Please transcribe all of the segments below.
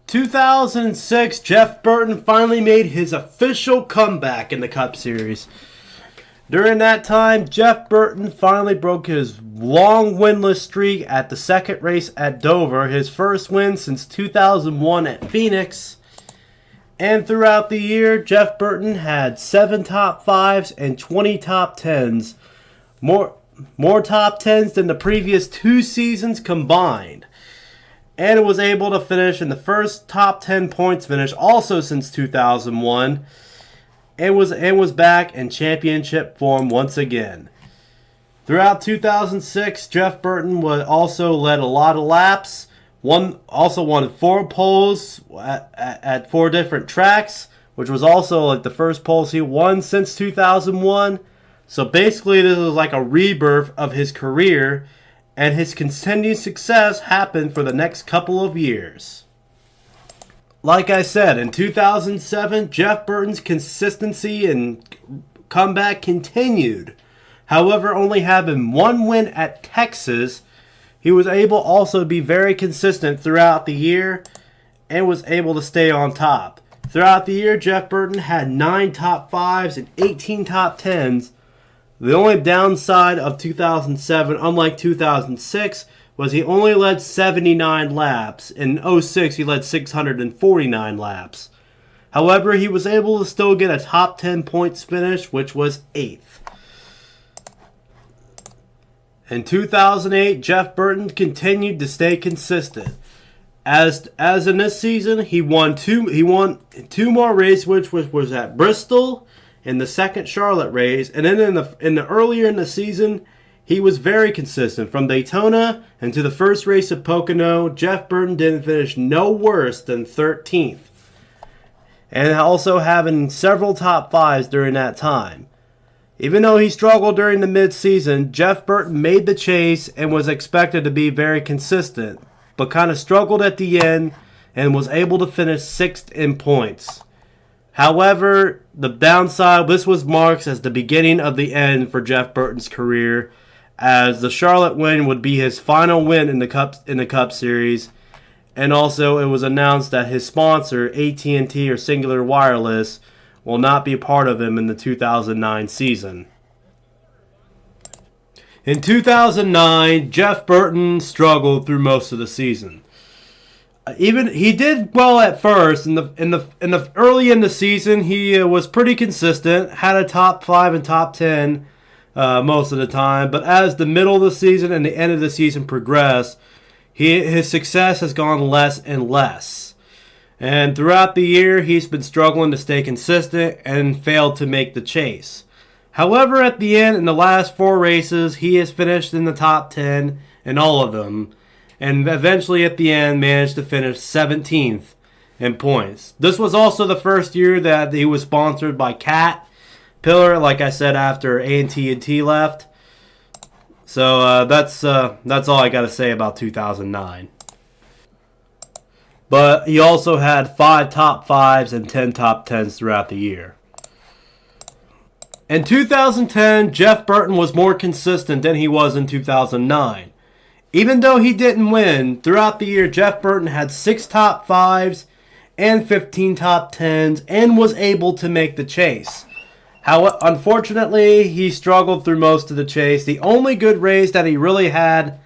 2006, Jeff Burton finally made his official comeback in the Cup Series. During that time, Jeff Burton finally broke his long winless streak at the second race at Dover, his first win since 2001 at Phoenix. And throughout the year, Jeff Burton had 7 top 5s and 20 top 10s. More top 10s than the previous 2 seasons combined. And was able to finish in the first top 10 points finish also since 2001. And was back in championship form once again. Throughout 2006, Jeff Burton also led a lot of laps. Also won 4 poles at 4 different tracks, which was also like the first poles he won since 2001. So basically, this was like a rebirth of his career, and his continued success happened for the next couple of years. Like I said, in 2007, Jeff Burton's consistency and comeback continued. However, only having 1 win at Texas, he was able also to be very consistent throughout the year and was able to stay on top. Throughout the year, Jeff Burton had 9 top 5s and 18 top 10s. The only downside of 2007, unlike 2006, was he only led 79 laps. In 2006, he led 649 laps. However, he was able to still get a top 10 points finish, which was 8th. In 2008, Jeff Burton continued to stay consistent. As in this season, he won two more races, which was at Bristol in the second Charlotte race, and then earlier in the season, he was very consistent. From Daytona and to the first race at Pocono, Jeff Burton didn't finish no worse than 13th. And also having several top 5s during that time. Even though he struggled during the mid-season, Jeff Burton made the chase and was expected to be very consistent, but kind of struggled at the end and was able to finish 6th in points. However, the downside, this was marked as the beginning of the end for Jeff Burton's career, as the Charlotte win would be his final win in the Cup Series, and also it was announced that his sponsor, AT&T or Singular Wireless, will not be part of him in the 2009 season. In 2009, Jeff Burton struggled through most of the season. He did well at first. In the early in the season, he was pretty consistent, had a top 5 and top 10 most of the time. But as the middle of the season and the end of the season progressed, his success has gone less and less. And throughout the year, he's been struggling to stay consistent and failed to make the chase. However, at the end, in the last 4 races, he has finished in the top 10 in all of them. And eventually, at the end, managed to finish 17th in points. This was also the first year that he was sponsored by Caterpillar, like I said, after AT&T left. So that's all I got to say about 2009. But he also had 5 top 5s and 10 top 10s throughout the year. In 2010, Jeff Burton was more consistent than he was in 2009. Even though he didn't win, throughout the year, Jeff Burton had 6 top 5s and 15 top 10s and was able to make the chase. Unfortunately, he struggled through most of the chase. The only good race that he really had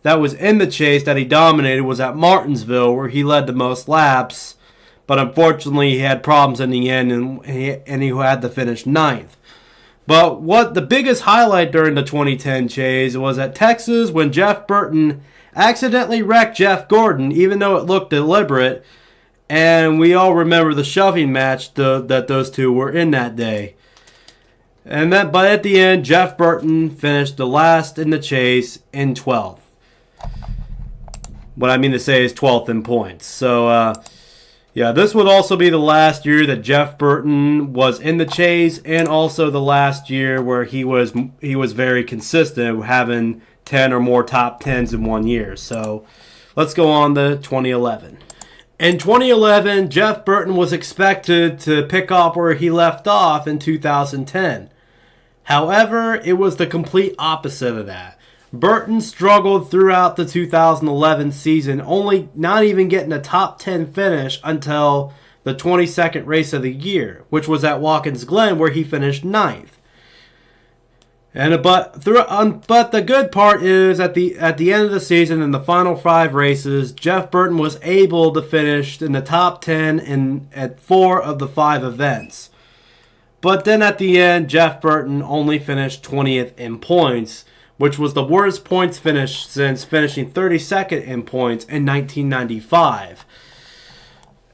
that was in the chase that he dominated was at Martinsville, where he led the most laps. But unfortunately, he had problems in the end, and he had to finish 9th. But what the biggest highlight during the 2010 chase was at Texas, when Jeff Burton accidentally wrecked Jeff Gordon, even though it looked deliberate. And we all remember the shoving match that those two were in that day. But at the end, Jeff Burton finished the last in the chase in 12th. What I mean to say is 12th in points. So, yeah, this would also be the last year that Jeff Burton was in the chase, and also the last year where he was very consistent, having 10 or more top 10s in 1 year. So let's go on to 2011. In 2011, Jeff Burton was expected to pick up where he left off in 2010. However, it was the complete opposite of that. Burton struggled throughout the 2011 season, only not even getting a top 10 finish until the 22nd race of the year, which was at Watkins Glen, where he finished 9th. But the good part is at the end of the season, in the final 5 races, Jeff Burton was able to finish in the top 10 at 4 of the 5 events. But then at the end, Jeff Burton only finished 20th in points, which was the worst points finish since finishing 32nd in points in 1995.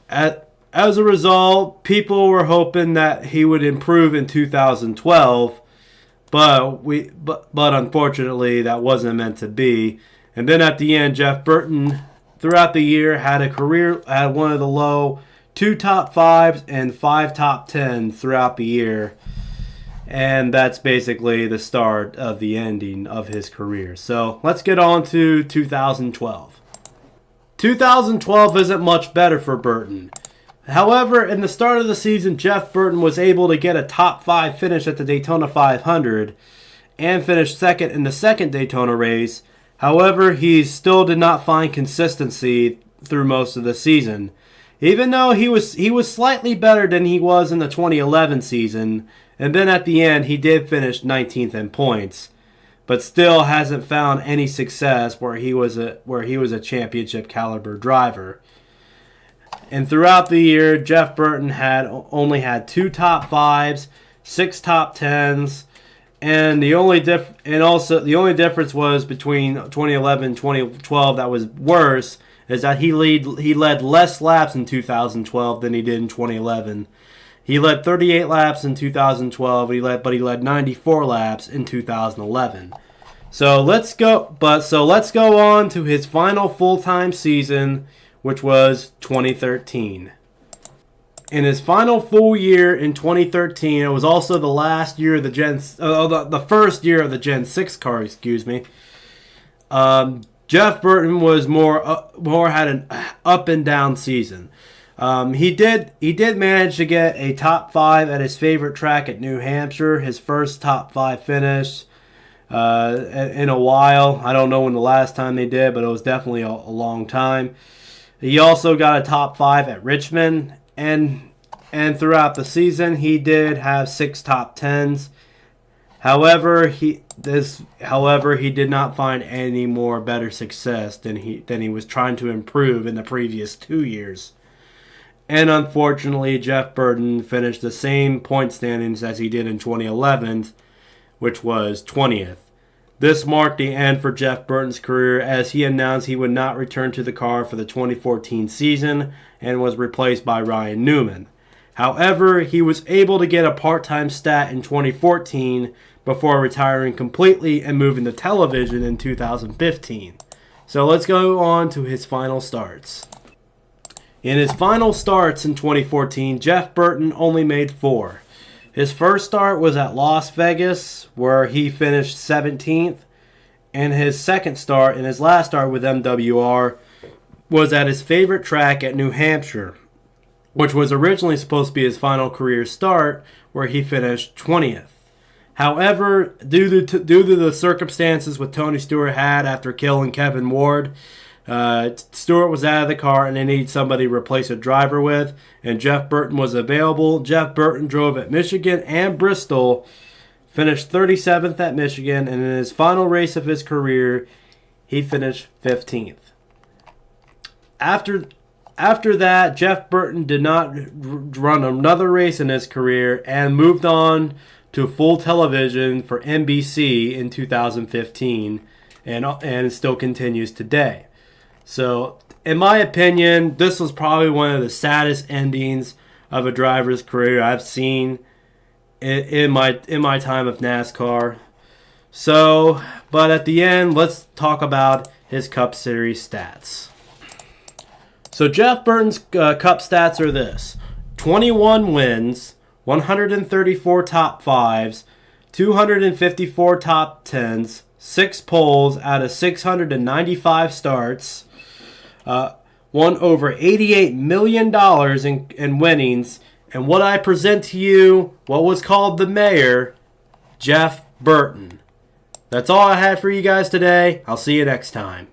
As a result, people were hoping that he would improve in 2012, but unfortunately that wasn't meant to be. And then at the end, Jeff Burton throughout the year had one of the low 2 top 5s and 5 top 10s throughout the year. And that's basically the start of the ending of his career. So let's get on to 2012. 2012 isn't much better for Burton. However, in the start of the season, Jeff Burton was able to get a top 5 finish at the Daytona 500 and finished second in the second Daytona race. However, he still did not find consistency through most of the season. Even though he was slightly better than he was in the 2011 season, and then at the end he did finish 19th in points, but still hasn't found any success where he was a championship caliber driver. And throughout the year, Jeff Burton only had 2 top 5s, 6 top 10s, and the only difference was between 2011 and 2012 that was worse is that he led less laps in 2012 than he did in 2011. He led 38 laps in 2012, but he led 94 laps in 2011. So let's go on to his final full-time season, which was 2013. In his final full year in 2013, it was also the last year of the first year of the Gen 6 car. Jeff Burton was had an up and down season. He did manage to get a top 5 at his favorite track at New Hampshire, his first top 5 finish in a while. I don't know when the last time they did, but it was definitely a long time. He also got a top 5 at Richmond, and throughout the season he did have 6 top 10s. However, he did not find any more better success than he was trying to improve in the previous 2 years. And unfortunately, Jeff Burton finished the same point standings as he did in 2011, which was 20th. This marked the end for Jeff Burton's career, as he announced he would not return to the car for the 2014 season and was replaced by Ryan Newman. However, he was able to get a part-time stat in 2014 before retiring completely and moving to television in 2015. So let's go on to his final starts. In his final starts in 2014, Jeff Burton only made 4. His first start was at Las Vegas, where he finished 17th, and his second start and his last start with MWR was at his favorite track at New Hampshire, which was originally supposed to be his final career start, where he finished 20th. However, due to the circumstances with Tony Stewart had after killing Kevin Ward, Stewart was out of the car and they needed somebody to replace a driver with, and Jeff Burton was available. Jeff Burton drove at Michigan and Bristol, finished 37th at Michigan, and in his final race of his career, he finished 15th. After that, Jeff Burton did not run another race in his career and moved on to full television for NBC in 2015 and still continues today. So, in my opinion, this was probably one of the saddest endings of a driver's career I've seen in my time of NASCAR. So, but at the end, let's talk about his Cup Series stats. So Jeff Burton's Cup stats are this: 21 wins, 134 top 5s, 254 top 10s, 6 poles out of 695 starts, won over $88 million in winnings, and what I present to you, what was called the mayor, Jeff Burton. That's all I had for you guys today. I'll see you next time.